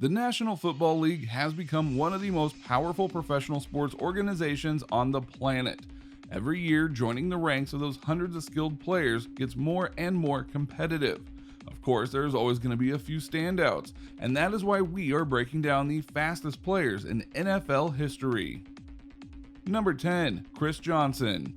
The National Football League has become one of the most powerful professional sports organizations on the planet. Every year, joining the ranks of those hundreds of skilled players gets more and more competitive. Of course, there's always going to be a few standouts, and that is why we are breaking down the fastest players in NFL history. Number 10, Chris Johnson.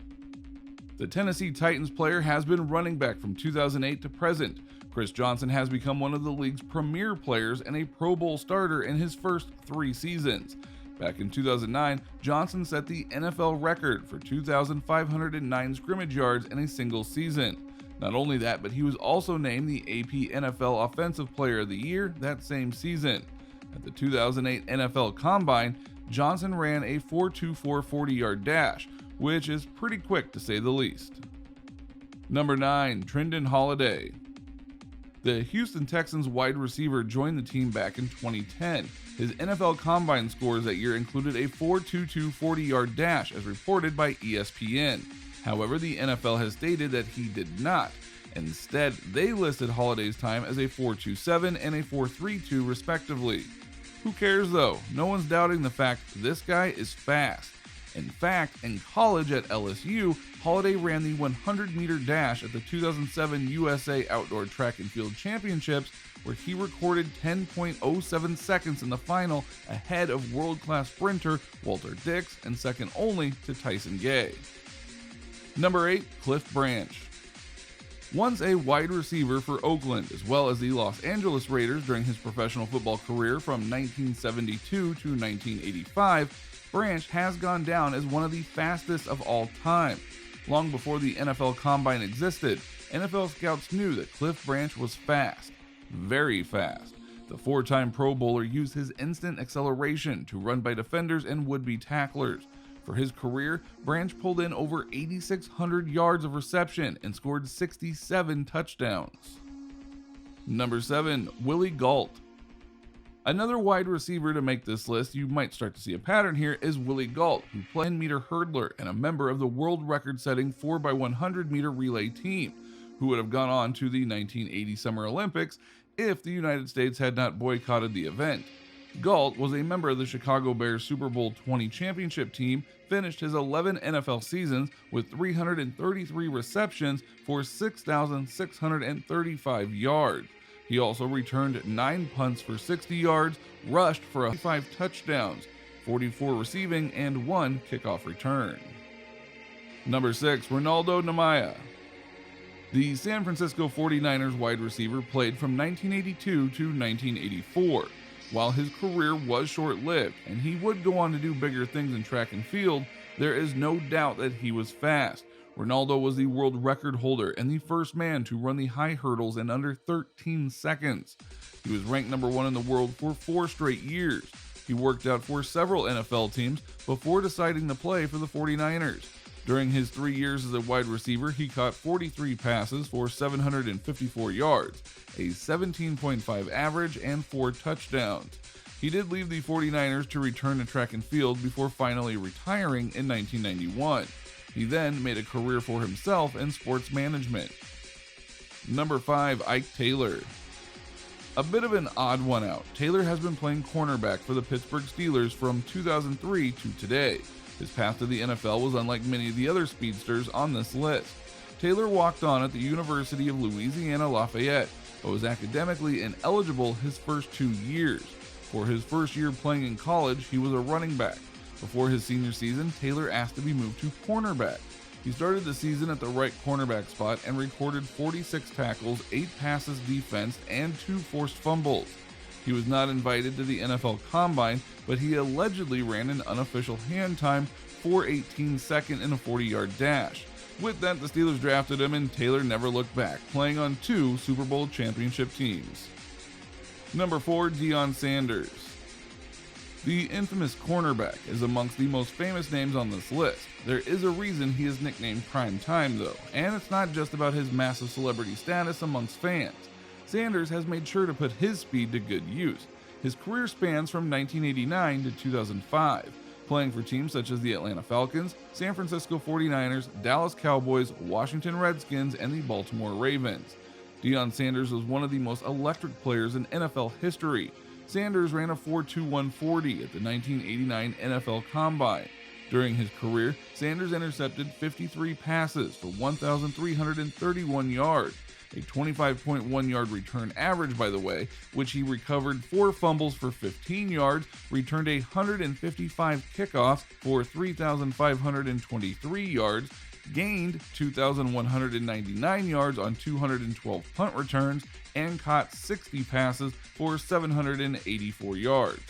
The Tennessee Titans player has been running back from 2008 to present. Chris Johnson has become one of the league's premier players and a Pro Bowl starter in his first 3 seasons. Back in 2009, Johnson set the NFL record for 2,509 scrimmage yards in a single season. Not only that, but he was also named the AP NFL Offensive Player of the Year that same season. At the 2008 NFL Combine, Johnson ran a 4.24 40-yard dash, which is pretty quick to say the least. Number 9, Trindon Holliday. The Houston Texans wide receiver joined the team back in 2010. His NFL Combine scores that year included a 4.22 40-yard dash as reported by ESPN. However, the NFL has stated that he did not. Instead, they listed Holliday's time as a 4.27 and a 4.32 respectively. Who cares though? No one's doubting the fact this guy is fast. In fact, in college at LSU, Holliday ran the 100-meter dash at the 2007 USA Outdoor Track and Field Championships, where he recorded 10.07 seconds in the final ahead of world-class sprinter Walter Dix and second only to Tyson Gay. Number 8, Cliff Branch. Once a wide receiver for Oakland as well as the Los Angeles Raiders during his professional football career from 1972 to 1985, Branch has gone down as one of the fastest of all time. Long before the NFL Combine existed, NFL scouts knew that Cliff Branch was fast, very fast. The 4-time Pro Bowler used his instant acceleration to run by defenders and would-be tacklers. For his career, Branch pulled in over 8,600 yards of reception and scored 67 touchdowns. Number 7, Willie Galt. Another wide receiver to make this list, you might start to see a pattern here, is Willie Galt, who played 10-meter hurdler and a member of the world record-setting 4x100-meter relay team, who would have gone on to the 1980 Summer Olympics if the United States had not boycotted the event. Galt was a member of the Chicago Bears Super Bowl 20 championship team, finished his 11 NFL seasons with 333 receptions for 6,635 yards. He also returned 9 punts for 60 yards, rushed for 5 touchdowns, 44 receiving, and 1 kickoff return. Number 6, Ronaldo Nemaya. The San Francisco 49ers wide receiver played from 1982 to 1984. While his career was short-lived and he would go on to do bigger things in track and field, there is no doubt that he was fast. Ronaldo was the world record holder and the first man to run the high hurdles in under 13 seconds. He was ranked number 1 in the world for 4 straight years. He worked out for several NFL teams before deciding to play for the 49ers. During his 3 years as a wide receiver, he caught 43 passes for 754 yards, a 17.5 average, and 4 touchdowns. He did leave the 49ers to return to track and field before finally retiring in 1991. He then made a career for himself in sports management. Number 5, Ike Taylor. A bit of an odd one out. Taylor has been playing cornerback for the Pittsburgh Steelers from 2003 to today. His path to the NFL was unlike many of the other speedsters on this list. Taylor walked on at the University of Louisiana Lafayette, but was academically ineligible his first 2 years. For his first year playing in college, he was a running back. Before his senior season, Taylor asked to be moved to cornerback. He started the season at the right cornerback spot and recorded 46 tackles, 8 passes defensed, and 2 forced fumbles. He was not invited to the NFL Combine, but he allegedly ran an unofficial hand time 4:18 second in a 40-yard dash. With that, the Steelers drafted him and Taylor never looked back, playing on 2 Super Bowl championship teams. Number 4, Dion Sanders. The infamous cornerback is amongst the most famous names on this list. There is a reason he is nicknamed Prime Time though, and it's not just about his massive celebrity status amongst fans. Sanders has made sure to put his speed to good use. His career spans from 1989 to 2005, playing for teams such as the Atlanta Falcons, San Francisco 49ers, Dallas Cowboys, Washington Redskins, and the Baltimore Ravens. Dion Sanders was one of the most electric players in NFL history. Sanders ran a 4.21 40 at the 1989 NFL Combine. During his career, Sanders intercepted 53 passes for 1,331 yards, a 25.1 yard return average, by the way, which he recovered 4 fumbles for 15 yards, returned 155 kickoffs for 3,523 yards, gained 2,199 yards on 212 punt returns, and caught 60 passes for 784 yards.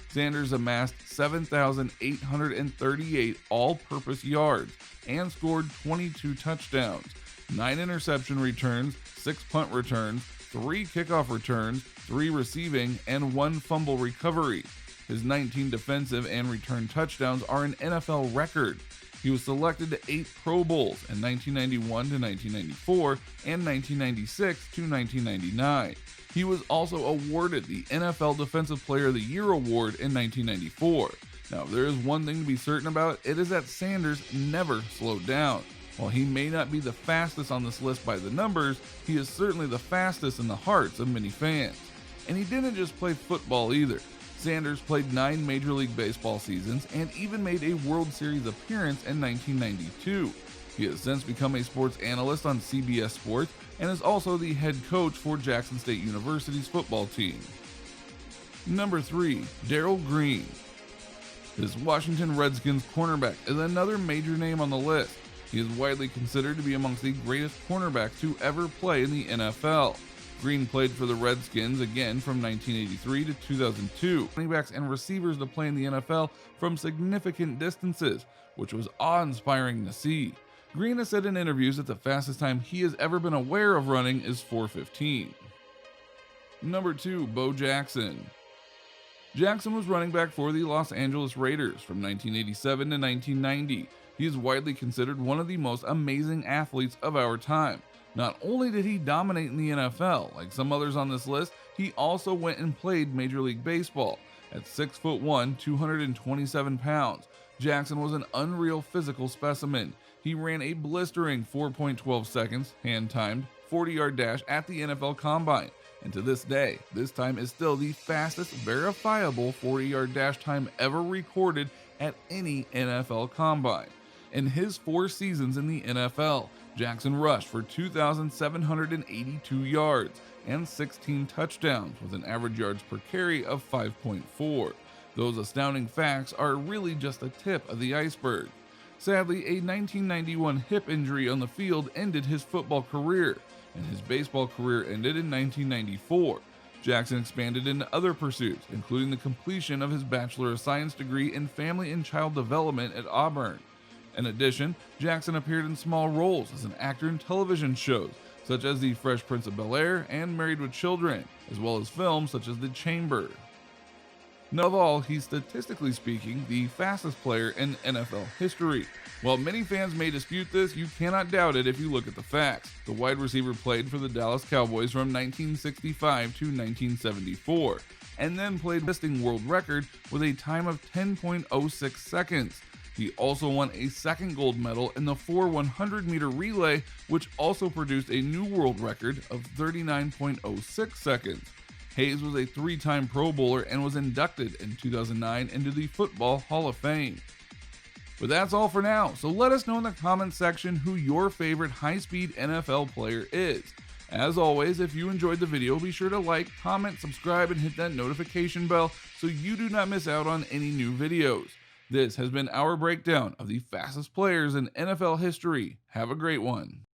Sanders amassed 7,838 all-purpose yards and scored 22 touchdowns, 9 interception returns, 6 punt returns, 3 kickoff returns, 3 receiving, and 1 fumble recovery. His 19 defensive and return touchdowns are an NFL record. He was selected to 8 Pro Bowls in 1991 to 1994 and 1996 to 1999. He was also awarded the NFL Defensive Player of the Year award in 1994. Now, if there is one thing to be certain about, it is that Sanders never slowed down. While he may not be the fastest on this list by the numbers, he is certainly the fastest in the hearts of many fans. And he didn't just play football either. Sanders played 9 Major League Baseball seasons and even made a World Series appearance in 1992. He has since become a sports analyst on CBS Sports and is also the head coach for Jackson State University's football team. Number 3, Daryl Green. This Washington Redskins cornerback is another major name on the list. He is widely considered to be amongst the greatest cornerbacks to ever play in the NFL. Green played for the Redskins again from 1983 to 2002. Running backs and receivers to play in the NFL from significant distances, which was awe-inspiring to see. Green has said in interviews that the fastest time he has ever been aware of running is 4:15. Number 2, Bo Jackson. Jackson was running back for the Los Angeles Raiders from 1987 to 1990. He is widely considered one of the most amazing athletes of our time. Not only did he dominate in the NFL, like some others on this list, he also went and played Major League Baseball. At 6'1", 227 pounds, Jackson was an unreal physical specimen. He ran a blistering 4.12 seconds, hand-timed, 40-yard dash at the NFL Combine. And to this day, this time is still the fastest verifiable 40-yard dash time ever recorded at any NFL Combine. In his 4 seasons in the NFL, Jackson rushed for 2,782 yards and 16 touchdowns with an average yards per carry of 5.4. Those astounding facts are really just a tip of the iceberg. Sadly, a 1991 hip injury on the field ended his football career, and his baseball career ended in 1994. Jackson expanded into other pursuits, including the completion of his Bachelor of Science degree in Family and Child Development at Auburn. In addition, Jackson appeared in small roles as an actor in television shows, such as The Fresh Prince of Bel-Air and Married with Children, as well as films such as The Chamber. Now of all, he's statistically speaking the fastest player in NFL history. While many fans may dispute this, you cannot doubt it if you look at the facts. The wide receiver played for the Dallas Cowboys from 1965 to 1974, and then played a listing world record with a time of 10.06 seconds. He also won a second gold medal in the 4x100-meter relay, which also produced a new world record of 39.06 seconds. Hayes was a 3-time Pro Bowler and was inducted in 2009 into the Football Hall of Fame. But that's all for now, so let us know in the comments section who your favorite high-speed NFL player is. As always, if you enjoyed the video, be sure to like, comment, subscribe, and hit that notification bell so you do not miss out on any new videos. This has been our breakdown of the fastest players in NFL history. Have a great one.